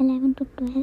11 to 12۔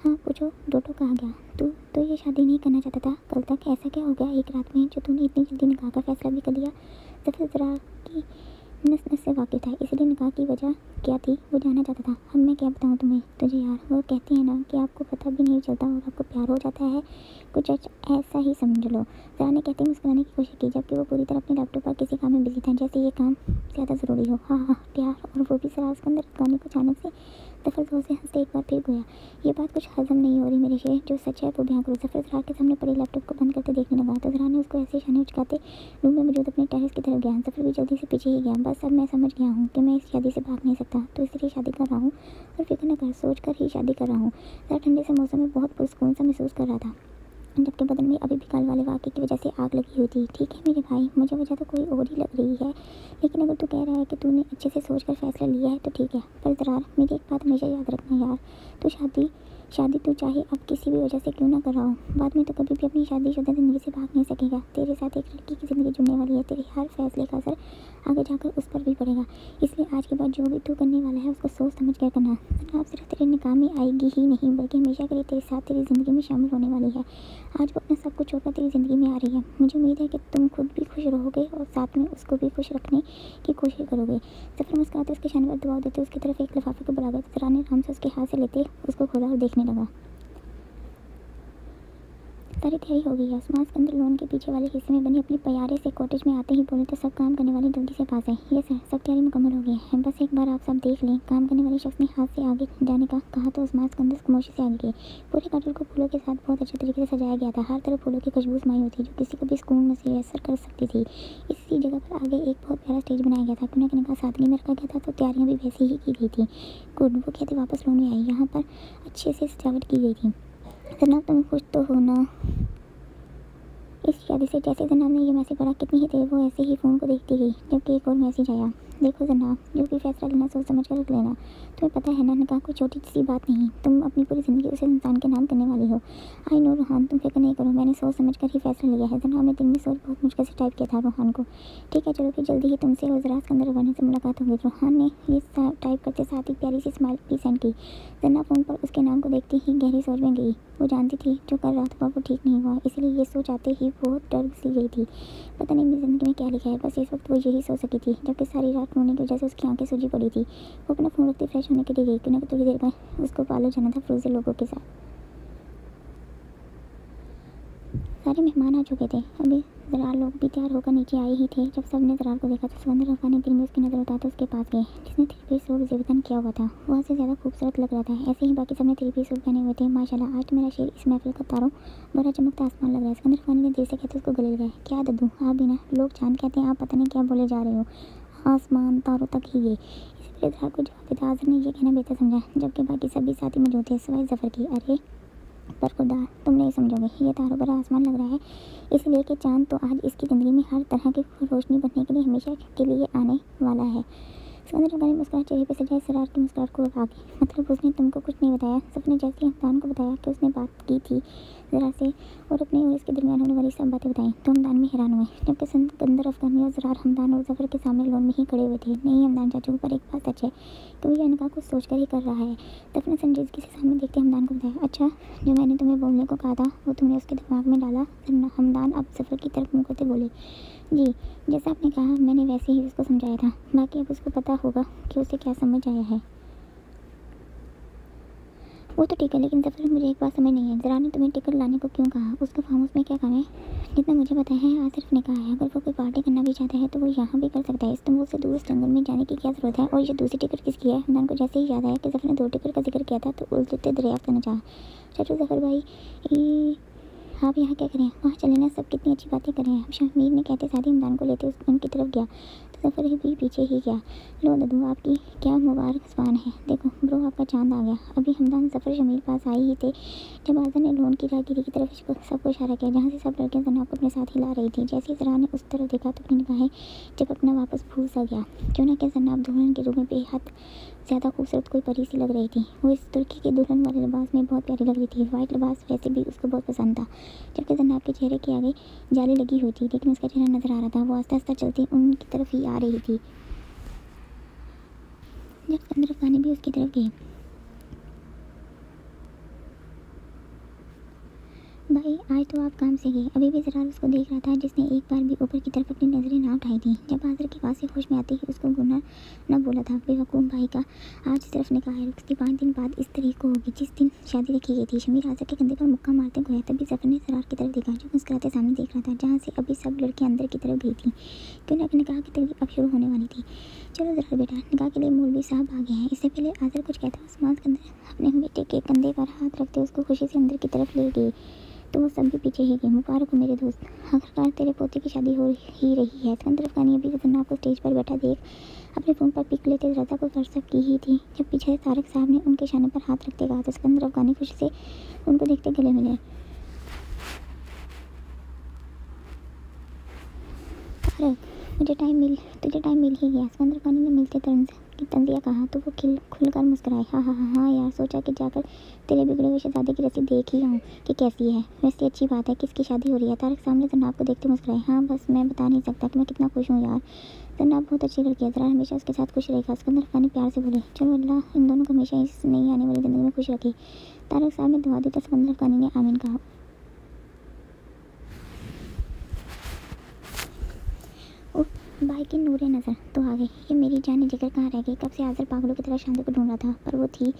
हाँ पूछो, डोटो कहा गया। तू तो ये शादी नहीं करना चाहता था कल तक, ऐसा क्या हो गया एक रात में जो तूने इतनी जल्दी निकाह का फैसला भी कर लिया? जफर ज़रा की नस नस से वाकिफ था, इसलिए निकाह की वजह क्या थी वो जानना चाहता था। अब मैं क्या बताऊँ तुम्हें तुझे यार, वो कहते हैं ना कि आपको पता भी नहीं चलता और आपको प्यार हो जाता है, कुछ ऐसा ही समझ लो। ज़रा ने कहते मुस्कुराने की कोशिश की, जबकि वो पूरी तरह अपने लैपटॉप पर किसी काम में बिजी था, जैसे ये काम ज़्यादा ज़रूरी हो। हाँ हाँ प्यार, और वो भी ज़रा उसके अंदर गाने को अचानक से जफर जोर से हंसते एक बार फिर गोया, ये बात कुछ हजम नहीं हो रही मेरे शेर, जो सच है वो बयां करो। जफर ज़रा के सामने पड़े लैपटॉप को बंद करते देखने लगा तो ज़रा ने उसको ऐसे इशारे उचकाते रूम में मौजूद अपने टेरेस की तरफ गया। जफर भी जल्दी से पीछे ही गया। बस अब मैं समझ गया हूँ कि मैं इस शादी से भाग नहीं सकता, तो इसलिए शादी कर रहा हूँ और फिक्र न कर, सोच कर ही शादी कर रहा हूँ। ज़रा ठंडे से मौसम में बहुत पुरस्कून सा महसूस कर रहा था, जबकि बदन में अभी भी कल वाले वाक़े की वजह से आग लगी हुई थी। ठीक है मेरे भाई, मुझे वजह तो कोई और ही लग रही है, लेकिन अगर तू कह रहा है कि तूने अच्छे से सोच कर फैसला लिया है तो ठीक है। पर ज़रा मेरी एक बात हमेशा याद रखना यार, तू शादी तू चाहे अब किसी भी वजह से क्यों ना कर रहा हो, बाद में तो कभी भी अपनी शादीशुदा ज़िंदगी से भाग नहीं सकेगा। तेरे साथ एक लड़की की ज़िंदगी जुड़ने वाली है, तेरे हर फैसले का असर आगे जाकर उस पर भी पड़ेगा, इसलिए आज के बाद जो भी तू करने वाला है उसको सोच समझ कर करना। अब सिर्फ तेरे निकाह में आएगी ही नहीं बल्कि हमेशा के लिए तेरे साथ तेरी ज़िंदगी में शामिल होने वाली है। आज वो अपना सब कुछ छोड़कर तेरी ज़िंदगी में आ रही है। मुझे उम्मीद है कि तुम खुद भी खुश रहोगे और साथ में उसको भी खुश रखने की कोशिश करोगे। जफर मुस्कुराते उसके शान पर दबाव देते उसकी तरफ एक लिफाफे को बढ़ा गया। ज़रा ने आराम से उसके हाथ से लेते उसको खोला और देखने लगा। सारी तैयारी हो गई है। उस्मान सिकंदर लॉन के पीछे वाले हिस्से में बनी अपनी प्यारे से कॉटेज में आते ही बोले तो सब काम करने वाले जल्दी से पास आए। ये सर, सब तैयारी मुकम्मल हो गई है, बस एक बार आप सब देख लें। काम करने वाले शख्स ने हाथ से आगे जाने का कहा तो उस्मान सिकंदर खामोशी से आगे गए। पूरे कॉटेज को फूलों के साथ बहुत अच्छे तरीके से सजाया गया था। हर तरफ फूलों की खुशबू समाई हुई थी जो किसी को भी सुकून मुयस्सर कर सकती थी। इसी जगह पर आगे एक बहुत प्यारा स्टेज बनाया गया था। कुछ का सादगी में रखा गया था तो तैयारियाँ भी वैसी ही की गई थी। गुड, वो कहते वापस लौट में आई। यहाँ पर अच्छे से सजावट की गई थी। जनाब तुम खुश तो हो ना इस शादी से? जैसे जनाब ने ये मैसेज पढ़ा कितनी ही देर वो ऐसे ही फ़ोन को देखती गई, जबकि एक और मैसेज आया। देखो जनाब, जो भी फैसला लेना सोच समझ कर रख लेना। तुम्हें पता है ना निकाह कोई छोटी सी बात नहीं, तुम अपनी पूरी ज़िंदगी उस इंसान के नाम करने वाली हो। आई नो रोहान, तुम फिक्र नहीं करो, मैंने सोच समझ कर ही फैसला लिया है। जनाब ने दिल में सोच बहुत मुश्किल से टाइप किया था रोहान को। ठीक है चलो फिर जल्दी ही तुमसे और ज़रा सिकंदर वाले से मुलाकात होगी। रोहान ने ये टाइप करते साथ ही प्यारी सी स्माइल भी सेंड की। जनाब फ़ोन पर उसके नाम को देखते ही गहरी सोच में गई। वो जानती थी जो कर रहा था वो ठीक नहीं हुआ, इसलिए ये सोच आते ही बहुत डर सी गई थी। पता नहीं मेरी ज़िंदगी में क्या लिखा है, बस इस वक्त वो यही सोच सकी थी, जबकि सारी रात रोने की वजह से उसकी आंखें सूजी पड़ी थी। वो अपना फ़ोन रखते फ्रेश होने के लिए गई, क्योंकि थोड़ी देर बाद उसको पार्लर जाना था फिरोज़ी लोगों के साथ। सारे मेहमान आ चुके थे, अभी ज़रार लोग भी तैयार होकर नीचे आए ही थे। जब सब ने ज़रार को देखा तो सिकंदर रफ़ा ने दिल में उसकी नज़र उतारते उसके पास गए, जिसने थ्री पीस सूट ज़ेबतन किया हुआ था। वह से ज़्यादा खूबसूरत लग रहा था। ऐसे ही बाकी सब ने थ्री पीस सूट पहने हुए थे। माशाल्लाह, आज तो मेरा शेर इस महफिल का तारों बड़ा चमकता आसमान लग रहा है। सिकंदर रफ़ा ने देर से कहते उसको गले लगाया। क्या दद्दू, आप भी ना, लोग चांद कहते हैं, आप पता नहीं क्या बोले जा रहे हो, आसमान तारों तक ही गए। इसी पर ज़रार को जवाब देता आज़र ने यह कहना बेहतर समझा, जबकि बाकी सभी साथी मौजूद थे सिवाय ज़फ़र की। अरे पर खुदा, तुम नहीं समझोगे, ये तारों भरा आसमान लग रहा है इसलिए कि चांद तो आज इसकी ज़िंदगी में हर तरह की रोशनी बनने के लिए हमेशा के लिए आने वाला है। सिकंदर रफ़ा ने मुस्कुराहट चेहरे पर सजाए सरार की मुस्कुराहट को लगा के। मतलब उसने तुमको कुछ नहीं बताया? सफ़र ने जैसे ही हमदान को बताया कि उसने बात की थी ज़रा से और अपने और इसके दरमियान होने वाली सब बातें बताई तो हमदान में हैरान हुए, जबकि सिकंदर अफगानी और ज़रार हमदान और ज़फ़र के सामने लोन में ही खड़े हुए थे। नहीं हमदान चाचू, पर एक बात सच है कि वो ये इनका कुछ सोच कर ही कर रहा है। ज़फ़र ने संजीदगी से सामने देखते हमदान को बताया। अच्छा, जो मैंने तुम्हें बोलने को कहा था वो तुमने उसके दिमाग में डाला? हमदान अब ज़फ़र की तरफ मुँह करते बोले। जी, जैसा आपने कहा मैंने वैसे ही उसको समझाया था, बाकी अब उसको पता होगा कि उसे क्या समझ आया है। वो तो ठीक है, लेकिन ज़फ़र मुझे एक बात समझ नहीं है, ज़रा ने तुम्हें टिकट लाने को क्यों कहा? उसका फार्म हाउस में क्या काम है? जितना मुझे पता है आसिफ ने कहा है अगर वो कोई पार्टी करना भी चाहता है तो वो यहाँ भी कर सकता है। इस्तांबुल से दूर इस जंगल में जाने की क्या ज़रूरत है? और ये दूसरी टिकट किसकी है? हमदान को जैसे ही याद आया कि ज़फ़र ने 2 टिकट का जिक्र किया था तो उलझते दरियाफ्त करना चाहा। चाचू ज़फ़र भाई आप यहाँ क्या करें? वहाँ चले ना, सब कितनी अच्छी बातें कर रहे हैं। शमीर ने कहते साथ ही हमदान को लेते उनकी तरफ गया तो ज़फ़र भी पीछे ही गया। लो दद्दू, आपकी क्या मुबारक ज़बान है, देखो ब्रो आपका चांद आ गया। अभी हमदान ज़फ़र शमीर पास आए ही थे जब आज़र ने लोन की राहगीरी की तरफ सबको इशारा किया जहाँ से सब लड़कियाँ जनाब को अपने साथ हिला रही थी। जैसे ही ज़रा ने उस तरफ देखा तो अपनी निगाहें जब अपना वापस भूल सा गया, क्यों ना कि जनाब दुल्हन के रूप में बेहद ज़्यादा खूबसूरत कोई परी सी लग रही थी। वो इस तुर्की के दुल्हन वाले लिबास में बहुत प्यारी लग रही थी। वाइट लिबास वैसे भी उसको बहुत पसंद था, जबकि जनाब के चेहरे के आगे जाली लगी हुई थी, लेकिन उसका चेहरा नज़र आ रहा था। वो आस्ता आस्ता चलती उनकी तरफ ही आ रही थी। जब सिकंदर अफगानी भी उसकी तरफ गए आज तो आप काम से गए। अभी भी ज़रार उसको देख रहा था, जिसने एक बार भी ऊपर की तरफ अपनी नज़रें ना उठाई थी। जब आज़र के पास से होश में आते ही उसको गुनाह न बोला था। बेवकूफ़ भाई का आज सिर्फ निकाह है, उसकी 5 दिन बाद इस तारीख को होगी जिस दिन शादी रखी गई थी। शमीर आज़र के कंधे पर मुक्का मारते गया। तभी ज़फ़र ने ज़रार की तरफ देखा, जो मुस्कुराते सामने देख रहा था, जहाँ से अभी सब लड़कियाँ अंदर की तरफ गई थी, क्योंकि अपने निकाह की तकरीब अब शुरू होने वाली थी। चलो ज़रार बेटा, निकाह के लिए मौलवी साहब आ गए हैं। इससे पहले आज़र कुछ कहता उस्मान अपने बेटे के कंधे पर हाथ रखते उसको खुशी से अंदर की तरफ ले गए, तो वो सब भी पीछे ही गए। मुबारक हो मेरे दोस्त, आखिरकार तेरे पोते की शादी हो ही रही है। सिकंदर अफगानी अभी जन्नाब को स्टेज पर बैठा देख अपने फ़ोन पर पिक लेते रजा को व्हाट्सएप की ही थी, जब पीछे से तारक साहब ने उनके शाने पर हाथ रखते कहा तो सिकंदर अफगानी खुशी से उनको देखते गले मिले। तारक, तुझे टाइम मिल ही गया। सिकंदर अफगानी ने मिलते तंजिया कहा तो वो खुलकर मुस्कुराए। हाँ यार, सोचा कि जाकर तेरे बिगड़े हुए शहजादे की रस्सी देख ही आऊँ कि कैसी है। वैसे अच्छी बात है, किसकी शादी हो रही है? तारक सामने जनाब को देखते मुस्कुराए। हाँ बस मैं बता नहीं सकता कि मैं कितना खुश हूँ यार। जनाब बहुत अच्छी लड़की है, ज़रा हमेशा उसके साथ खुश रहेगा। सिकंदर अफगानी प्यार से बोले। चलो अल्लाह इन दोनों को हमेशा इस नई आने वाली ज़िंदगी में खुश रखे। तारक साहब ने दुआ दी तो सिकंदर अफगानी ने आमीन कहा। भाई की नूरे नज़र तो आ गई। ये मेरी जान जिगर कहाँ रह गई? कब से आज़र पागलों की तरह शांति को ढूंढ रहा था, पर वो थी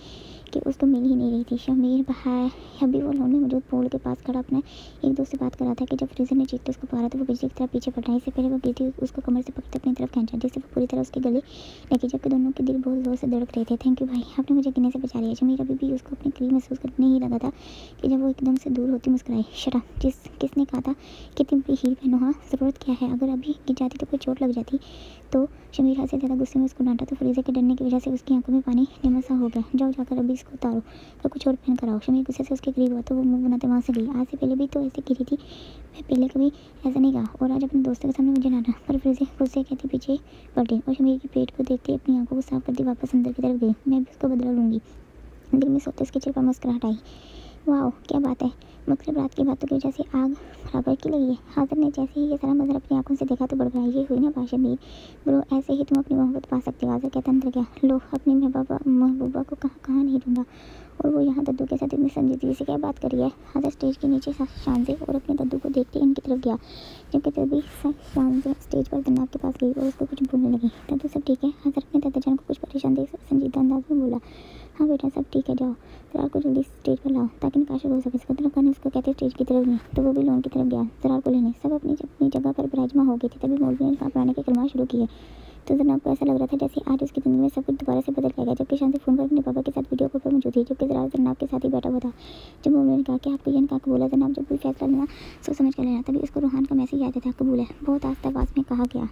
कि उसको मिल ही नहीं रही थी। शमीर भाई अभी वो लोन में मौजूद पोल के पास खड़ा अपने एक दोस्त से बात कर रहा था कि जब फ्रीजर ने चीखते उसको पारा तो वो बिजली की तरह पीछे पड़ रहा है। इससे पहले वो गिरती उसको कमर से पकड़ते अपनी तरफ खींचा, जिससे वो पूरी तरह उसके गले लगी, जबकि दोनों के दिल बहुत ज़ोर से धड़क रहे थे। थैंक यू भाई, आपने मुझे गिरने से बचा लिया। शमीर अभी भी उसको अपने करीब महसूस करने ही लगा था कि जब वो एकदम से दूर होती मुस्कुराई। शरा, किसने कहा था कि तुम भी हील पहनो? हाँ ज़रूरत क्या है? अगर अभी गिर जाती तो कोई चोट लग जाती। तो शमीर हद से ज़्यादा गुस्से में उसको डांटा तो फ्रीजर के डरने की वजह से उसकी आंखों में पानी जमा सा हो गया। जाओ जाकर अभी इसको उतारो तो कुछ और पहन कर आओ। शमीर गुस्से से उसके करीब हुआ तो वो मुंह बनाते वहाँ से गई। आज से पहले भी तो ऐसे गिरी थी, मैं पहले कभी ऐसा नहीं कहा, और आज अपने दोस्तों के सामने मुझे डांटा। पर फ्रीजर गुस्से कहती पीछे पलटी और शमीर की पेट को देखते अपनी आंखों को साफ करती वापस अंदर की तरफ गई। मैं भी उसको बदला लूँगी। दिल में सोते उसके चेहरे पर मुस्कुराहट आई। वाह क्या बात है, मतलब रात की बातों की वजह से आग बराबर की लगी है। हाजिर ने जैसे ही ये सारा मंजर अपनी आंखों से देखा तो बड़बड़ाई। ये हुई ना बात शमीर, ब्रो ऐसे ही तुम अपनी मोहब्बत पा सकते हो। हाजिर कहता अंदर गया। लो अपनी महबूबा को कहाँ नहीं ढूंढा, और वो यहाँ दद्दू के साथ इतनी संजीदगी से क्या बात करी है। हाजिर स्टेज के नीचे शान से और अपने दद्दू को देखते इनकी तरफ गया, जबकि तभी शान से स्टेज पर जनाब के पास गई और उसको कुछ बोलने लगी। दद्दू सब ठीक है? हाजिर अपने दादा जान को कुछ परेशान देख संजीदा अंदाज में बोला। हाँ बेटा सब ठीक है, जाओ ज़रार को जल्दी स्टेज पर लाओ ताकि निकाह शुरू हो सके। सिकंदर अफगानी उसको कहते स्टेज की तरफ गई तो वो भी लोन की तरफ गया ज़रार को लेने। सब अपनी जगह पर विराजमान हो गई थी। तभी मौलवी ने निकाह पढ़ाने के कलमा शुरू किए तो जनाब को ऐसा लग रहा था जैसे आज उसकी ज़िंदगी में सब कुछ दोबारा से बदल गया। जबकि शांति फ़ोन पर अपने पापा के साथ वीडियो कॉल पर मौजूद थी, जबकि ज़रार जनाब के साथ ही बैठा हुआ था। जब मौलवी ने कहा कि आपको ये निकाह कबूल है जनाब, जब कोई फैसला लेना सोच समझ कर लेना, तभी उसको रूहान का मैसेज आया था कबूल है, बहुत आस्था आवाज़ में कहा गया।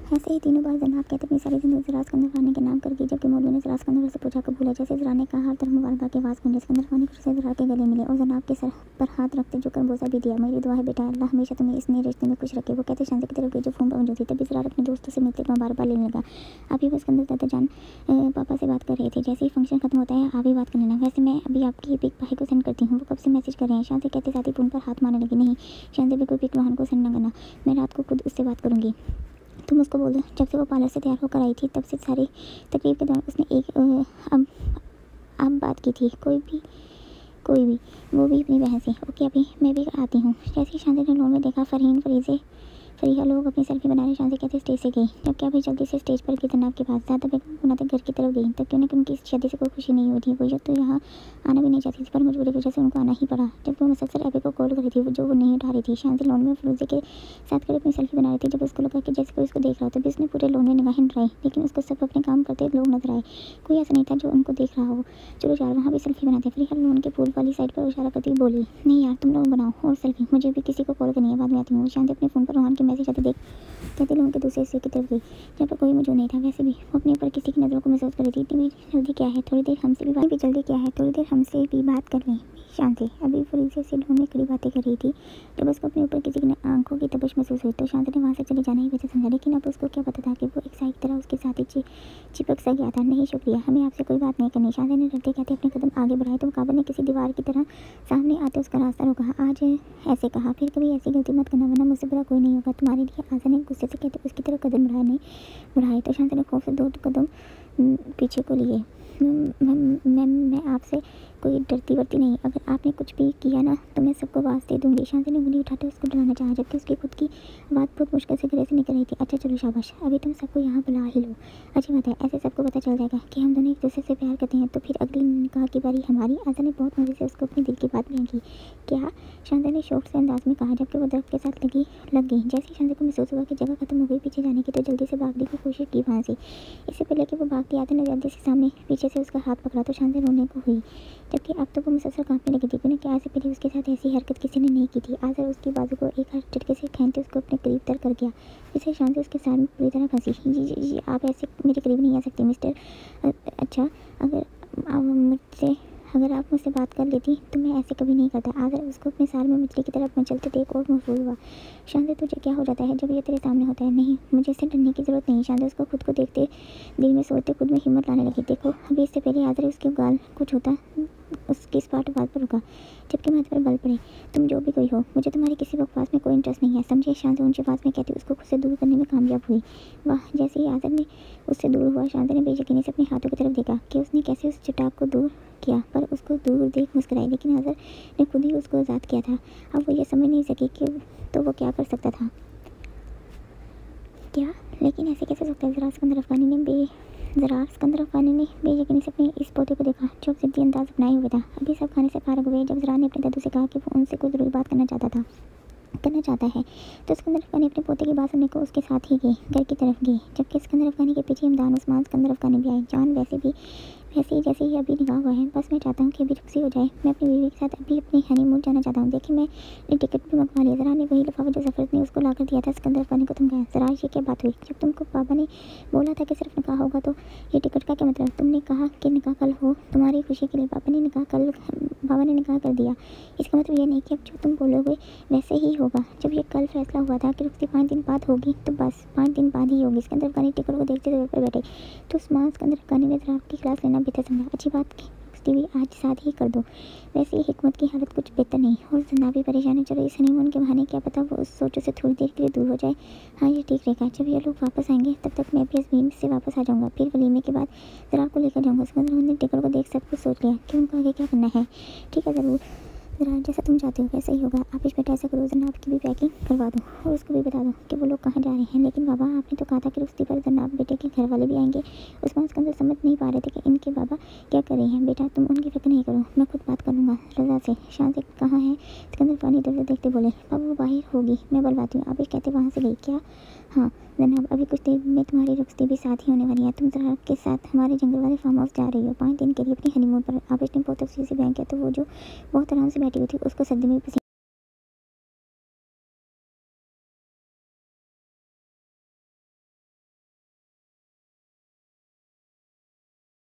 ऐसे ही तीनों बार जनाब कहते अपनी सारी जिंदगी ज़रा सिकंदर खानी के नाम कर दी, जबकि मौलवी ने ज़रा सिकंदर से पूछा कबूल है। जैसे ज़रा ने कहा हर तरफ मुबारक की आवाज़ गूंजी। सिकंदर खानी खुशी से ज़रा के गले मिले और जनाब के सर पर हाथ रखते जो करबोसा भी दिया। मेरी दुआ है बेटा अल्लाह हमेशा तुम्हें इस नए रिश्ते में खुश रखे। वो कहते शांति की तरफ गई जो फ़ोन पर मौजूद थी। तभी ज़रा अपने दोस्तों से मिलते बार बार लेने लगा। अभी वो सिकंदर दादा जान पापा से बात कर रहे थे। जैसे ही फंक्शन खत्म होता है आप ही बात कर लेना। वैसे मैं अभी आपकी पिक भाई को सेंड करती हूँ, वो कब से मैसेज कर रहे हैं। शांति कहते साथ ही फ़ोन पर हाथ मारने लगी। नहीं शांति भी कोई पिक रोहन को सेंड ना करना, मैं रात को खुद उससे बात करूँगी। तुम उसको बोल दो जब से वो पार्लर से तैयार होकर आई थी तब से सारी तकरीब के दौरान उसने एक अब बात की थी। कोई भी वो भी अपनी बहन से। ओके अभी मैं भी आती हूँ। जैसे ही शांति ने लोन में देखा फरहीन फरीहा लोग अपनी सेल्फी बनाने शांति कहते स्टेज से गई, जबकि अभी जल्दी से स्टेज पर गई जनाब के पास। ज़्यादा बनाते घर की तरफ गई तब क्यों ना उनकी शादी से कोई खुशी नहीं हुई थी। वो जब तो यहाँ आना भी नहीं चाहती थी, पर मजबूरी की वजह से उनको आना ही पड़ा। जब वो मुसलसल एबी को कॉल करी थी जो वो नहीं उठा रही थी। शांति लोन में फरूजे के साथ खड़े अपनी सेल्फी बना रही थी। जब उसको लगा कि जैसे कोई उसको देख रहा हो तभी उसने पूरे लोन में निगाहें डराई, लेकिन उसको सब अपने काम करते लोग नजर आए। कोई ऐसा नहीं था जो उनको देख रहा हो। चलो यार वहाँ भी सेल्फी बनाते। फरीहा लोन के पूल वाली साइड पर इशारा करती बोली नहीं यार तुम लोग बनाओ और सेल्फी, मुझे भी किसी को कॉल करनी है, बाद में आती हूँ। शांति अपने फ़ोन पर रोहान के मैसेज आते देख कहते लोगों के दूसरे हिस्से की तरफ गई जहाँ पर कोई मौजूद नहीं था। वैसे भी वो अपने ऊपर किसी की नज़रों को महसूस कर रही थी। इतनी जल्दी क्या है, थोड़ी देर हमसे भी बात कर लें। शांति अभी फरीजे से लोन में खड़ी बातें कर रही थी जब उसको अपने ऊपर किसी की आंखों की तपिश महसूस हुई तो शांति ने वहाँ से चले जाना ही वजह समझा, लेकिन अब उसको क्या पता था कि वो एक साई की तरह उसके साथ ही चिपक सा गया था। नहीं शुक्रिया, हमें आपसे कोई बात नहीं करनी। शांति ने डरते कहते अपने कदम आगे बढ़ाए तो मुकाबले ने किसी दीवार की तरह सामने आते उसका रास्ता रोका। आज ऐसे कहा फिर कभी ऐसी गलती मत करना वरना मुझसे बुरा कोई नहीं होगा तुम्हारे लिए। आज़ा ने गुस्से से कहते उसकी तरफ कदम बढ़ाए तो शांति ने खौफ से 2 कदम पीछे को लिए। मैं आपसे कोई डरती वरती नहीं, अगर आपने कुछ भी किया ना तो मैं सबको आवाज़ दे दूँगी। शांति ने उंगली उठाकर उसको डराना चाहा, जबकि उसकी खुद की बात बहुत मुश्किल से गले से निकल रही थी। अच्छा चलो शाबाश, अभी तुम सबको यहाँ बुला ही लो। अच्छी बात है, ऐसे सबको पता चल जाएगा कि हम दोनों एक दूसरे से प्यार करते हैं, तो फिर अगली निकाह की बारी हमारी। आज़ा ने बहुत मज़े से उसको अपने दिल की बात बयां की। क्या? शांति ने शौक से अंदाज में कहा, जबकि वो दर्द के साथ लग गई। जैसे ही शांति को महसूस हुआ कि जगह खत्म हो गई पीछे जाने की, तो जल्दी से भागने की कोशिश की वहाँ से। इससे पहले कि वो भागती, आज़ा ने जल्दी से सामने पीछे से उसका हाथ पकड़ा तो शांति रोने को हुई, जबकि अब तो वो मुसलसल कांपने लगी थी। क्या ऐसे पहले उसके साथ ऐसी हरकत किसी ने नहीं की थी। आज़ा उसकी बाजू को एक हाथ झटके से खींचते उसको अपने करीब तर कर गया, जिससे शांति उसके साथ में पूरी तरह फंसी। जी आप ऐसे मेरे करीब नहीं आ सकते मिस्टर। अच्छा अगर आप मुझसे बात कर लेती तो मैं ऐसे कभी नहीं करता। आज़ा उसको अपने सार में मछली की तरफ मचलते देख और महसूस हुआ। शांति तुझे क्या हो जाता है जब ये तेरे सामने होता है? नहीं, मुझे इससे डरने की ज़रूरत नहीं। शांति उसको खुद को देखते दिल में सोचते खुद में हिम्मत लाने लगी। देखो अभी इससे पहले आज़ा उसके गाल कुछ होता उसकी स्पाट आवाज़ पर रुका, जबकि माथे पर बल पड़े। तुम जो भी कोई हो, मुझे तुम्हारी किसी बकवास में कोई इंटरेस्ट नहीं है, समझे? शांति ऊंची आवाज़ में कहती उसको खुद से दूर करने में कामयाब हुई। वाह, जैसे ही आज़ा ने उससे दूर हुआ, शांति ने बेयकीनी से अपने हाथों की तरफ देखा कि उसने कैसे उस चट्टान को दूर किया, पर उसको दूर देख मुस्कुराई। लेकिन आज़ा ने खुद ही उसको आज़ाद किया था। अब वो ये समझ नहीं सकी कि तो वो क्या कर सकता था। क्या? लेकिन ऐसे कैसे सकता है? ज़रा सिकंदर अफगानी ने बेयकीनी से अपने इस पोते को देखा जो जिद्दी अंदाज अपनाए हुए था। अभी सब खाने से फारग हुए जब ज़रा ने अपने दादू से कहा कि वो उनसे कोई ज़रूरी बात करना चाहता है, तो सिकंदर अफगानी अपने पोते की बात सुनने को उसके साथ ही गई, घर की तरफ गई, जबकि सिकंदर अफगानी के पीछे इमदान उस्मान सिकंदर अफगानी भी आए। जान वैसे ही जैसे ही अभी निकाह हुआ है, बस मैं चाहता हूँ कि अभी रुखसी हो जाए। मैं अपनी बीवी के साथ अभी अपनी हनीमून जाना चाहता हूँ। देखिए मैंने टिकट भी मंगवा लिया। ज़रा ने वही लिफाफा जो ज़फरत ने उसको ला कर दिया था सिकंदर अफगानी को थमकाया। ज़रा ये क्या बात हुई? जब तुमको पापा ने बोला था कि सिर्फ निकाह होगा तो ये टिकट का क्या मतलब? तुमने कहा कि निकाह कल हो, तुम्हारी खुशी के लिए पापा ने निकाह कर दिया। इसका मतलब ये नहीं कि अब जो तुम बोलोगे वैसे ही होगा। जब ये कल फैसला हुआ था कि रुखसी 5 दिन बाद होगी, तो बस 5 दिन बाद ही होगी। सिकंदर अफगानी टिकट को देखते हुए पर बैठे, तो उस्मान सिकंदर अफगानी ने ज़रा की क्लास लेना बेहतर समझा। अच्छी बात की रुखसी भी आज साथ ही कर दो। वैसे ही हिकमत की हालत कुछ बेहतर नहीं और जना भी परेशान है। चलो इस हनीमून के बहाने क्या पता वो उस सोचों से थोड़ी देर के लिए दूर हो जाए। हाँ ये ठीक रहेगा। जब ये लोग वापस आएंगे तब तक मैं भी अजमीर से वापस आ जाऊँगा, फिर वलीमे के बाद ज़रा को लेकर जाऊँगा। सिकंदर ने टिकट को देख सब कुछ सोच लिया कि उनको आगे क्या करना है। ठीक है ज़रूर ज़रा, जैसा तुम चाहते हो वैसा ही होगा। आप इस बेटा ऐसा करो, जनाब की भी पैकिंग करवा दो और उसको भी बता दो कि वो लोग कहाँ जा रहे हैं। लेकिन बाबा आपने तो कहा था कि रुखसी पर जनाब बेटे के घर वाले भी आएंगे। उस्मान सिकंदर समझ नहीं पा रहे थे कि इनके बाबा क्या कर रहे हैं। बेटा तुम उनकी फिक्र नहीं करो, मैं खुद बात कर लूँगा रज़ा से। शांति कहाँ है? सिकंदर अफगानी इधर देखते बोले, बाबा वो बाहर होगी, मैं बुलवाती हूँ। आप कहते वहाँ से गई क्या? हाँ जनाब, अभी कुछ देर में तुम्हारी रुखसी भी साथ ही होने वाली है। तुम ज़रा के साथ हमारे जंगल वाले फार्म हाउस जा रही हो 5 दिन के लिए अपनी हनीमून पर। आबिश ने बहुत तफसील से बयान किया तो वो जो बहुत आराम से बैठी हुई थी उसको सर्दी में